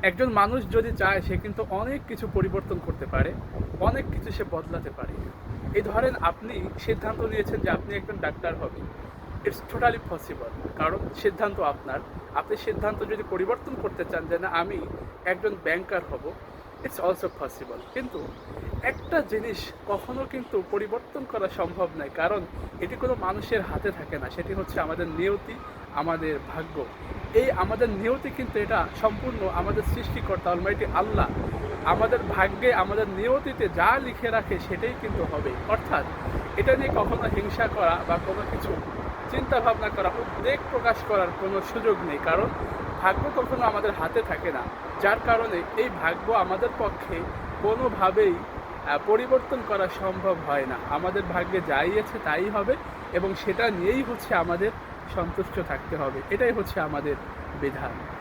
একজন মানুষ যদি চায় সে কিন্তু অনেক কিছু পরিবর্তন করতে পারে, অনেক কিছু সে বদলাতে পারে। এই ধরেন আপনি সিদ্ধান্ত নিয়েছেন যে আপনি একজন ডাক্তার হবেন। It's totally possible. কারণ সিদ্ধান্ত আপনার। আপনি সিদ্ধান্ত যদি পরিবর্তন করতে চান যে না আমি একজন ব্যাংকার হব, ইটস অলসো পসিবল। কিন্তু একটা জিনিস কখনো কিন্তু পরিবর্তন করা সম্ভব নয়। কারণ এটি কোনো মানুষের হাতে থাকে না। সেটি হচ্ছে আমাদের নিয়তি, আমাদের ভাগ্য। এই আমাদের নিয়তি কিন্তু এটা সম্পূর্ণ আমাদের সৃষ্টিকর্তা অলমাইটি আল্লাহ আমাদের ভাগ্যে, আমাদের নিয়তিতে যা লিখে রাখে সেটাই কিন্তু হবে। অর্থাৎ এটা নিয়ে কখনো হিংসা করা বা কোনো কিছু চিন্তা ভাবনা করা, উদ্বেগ প্রকাশ করার কোনো সুযোগ নেই। কারণ ভাগ্য কখনো আমাদের হাতে থাকে না। যার কারণে এই ভাগ্য আমাদের পক্ষে কোনোভাবেই পরিবর্তন করা সম্ভব হয় না। আমাদের ভাগ্যে যাই আছে তাই হবে এবং সেটা নিয়েই হচ্ছে আমাদের সন্তুষ্ট থাকতে হবে। এটাই হচ্ছে আমাদের বিধান।